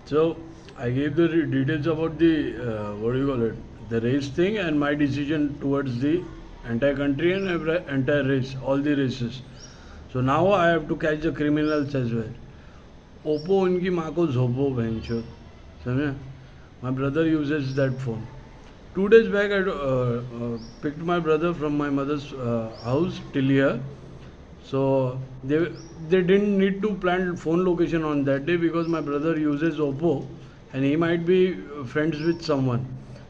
So I gave the details about the what do you call it, the race thing and my decision towards the entire country and entire race, all the races. So now I have to catch the criminals as well. Oppo उनकी माँ को झोपो बहनचो समझे. My brother uses that phone. 2 days back I picked my brother from my mother's house till here. So they didn't need to plan phone location on that day because my brother uses Oppo and he might be friends with someone.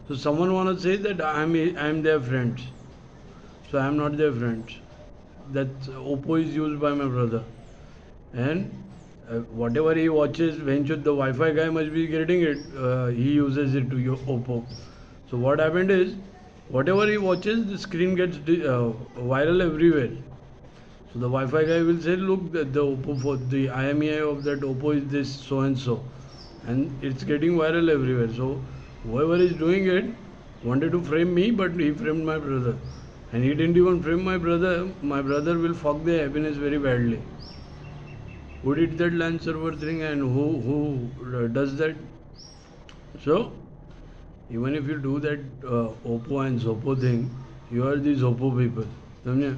So someone wanna say that I'm their friends. So I'm not their friends. That Oppo is used by my brother, and whatever he watches, when the Wi-Fi guy must be getting it. He uses it to your Oppo. So what happened is, whatever he watches, the screen gets viral everywhere. So the Wi-Fi guy will say, look, the Oppo for the IMEI of that Oppo is this so and it's getting viral everywhere. So whoever is doing it wanted to frame me, but he framed my brother, and he didn't even frame my brother. My brother will fuck their happiness very badly. Who did that LAN server thing and who does that? So even if you do that Oppo and Zoppo thing, you are the Zoppo people. समझे?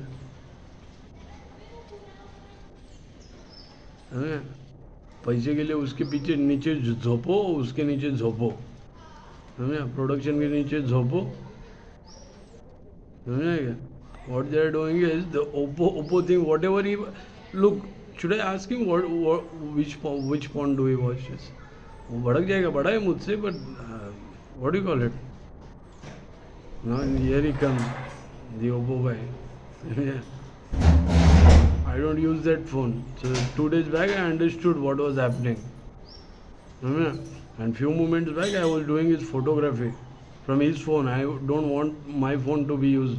पैसे के लिए उसके पीछे नीचे झोपो, उसके नीचे झोपो, समझे? प्रोडक्शन के नीचे झोपो, समझे क्या? What they are doing is the Oppo thing. Whatever he look, should I ask him which porn do he watches? वो भड़क जाएगा, बड़ा है मुझसे, but what do you call it? Now here he comes, the Oppo guy. I don't use that phone. So 2 days back I understood what was happening. And few moments back I was doing his photography from his phone. I don't want my phone to be used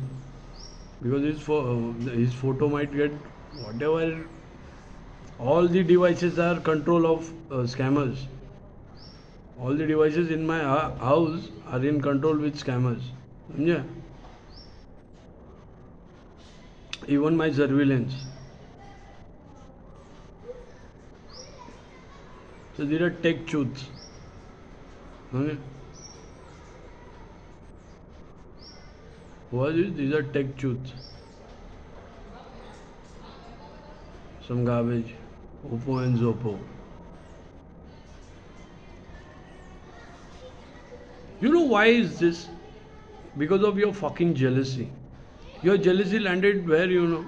because his photo might get whatever. All the devices are control of scammers. All the devices in my house are in control with scammers. Yeah. Even my surveillance. So these are tech truths. Okay. What is these are tech truths. Some garbage. Oppo and Zoppo. You know why is this? Because of your fucking jealousy. Your jealousy landed where, you know?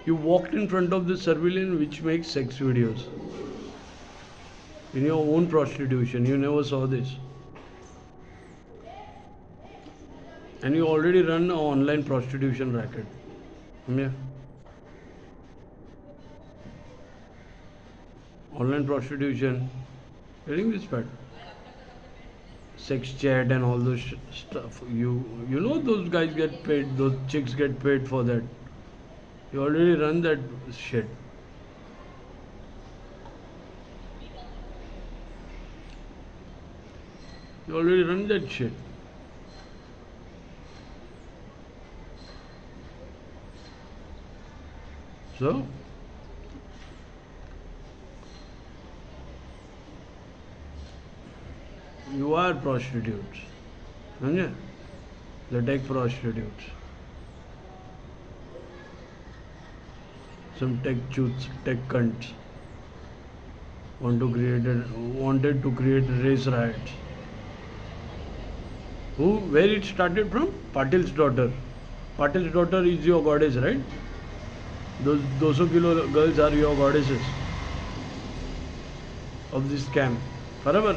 You walked in front of the surveillance which makes sex videos. In your own prostitution, you never saw this. And you already run an online prostitution racket. Yeah. Online prostitution, getting this part. Sex chat and all those stuff. You know those guys get paid, those chicks get paid for that. You already run that shit. You already run that shit. So you are prostitutes. समझे? The tech prostitutes. Some tech chutes, tech cunts wanted to create race riots. Where it started from? Patil's daughter. Patil's daughter is your goddess, right? Those 200 kilo girls are your goddesses of this camp. Forever.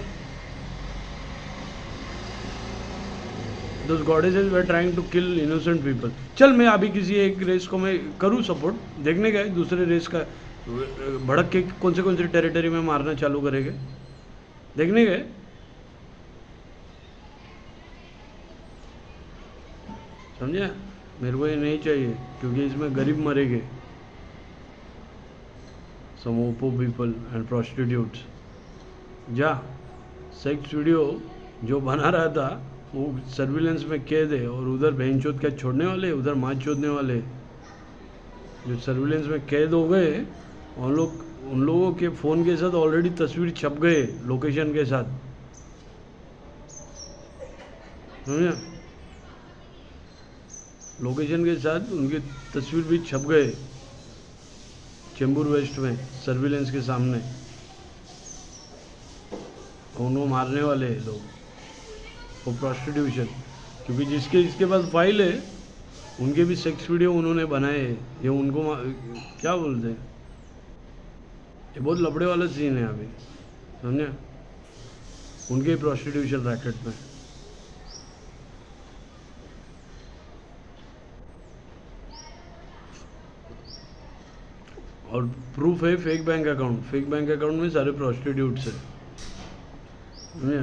Those goddesses were trying to kill innocent people. चल मैं अभी किसी एक race को मैं करूँ support, देखने गए दूसरे रेस का भड़क के कौन से टेरिटरी में मारना चालू करेंगे, देखने गए. समझे? मेरे को ये नहीं चाहिए क्योंकि इसमें गरीब मरेंगे. Some Oppo people and prostitutes. जा सेक्स वीडियो जो बना रहा था वो सर्विलेंस में कैद है और उधर बहन चोद क्या छोड़ने वाले, उधर माँ चोदने वाले. जो सर्विलेंस में कैद हो गए उन लोग उन लोगों के फ़ोन के साथ ऑलरेडी तस्वीर छप गए लोकेशन के साथ, समझे? लोकेशन के साथ उनकी तस्वीर भी छप गए चेंबूर वेस्ट में सर्विलेंस के सामने। उनको मारने वाले हैं लोग वो प्रोस्टिट्यूशन, क्योंकि जिसके पास फाइल है उनके भी सेक्स वीडियो उन्होंने बनाए हैं। ये उनको क्या बोलते हैं, ये बहुत लफड़े वाला सीन है अभी, समझे? उनके प्रोस्टिट्यूशन रैकेट में। और प्रूफ है फेक बैंक अकाउंट में सारे प्रोस्टिट्यूट्स है, समझे?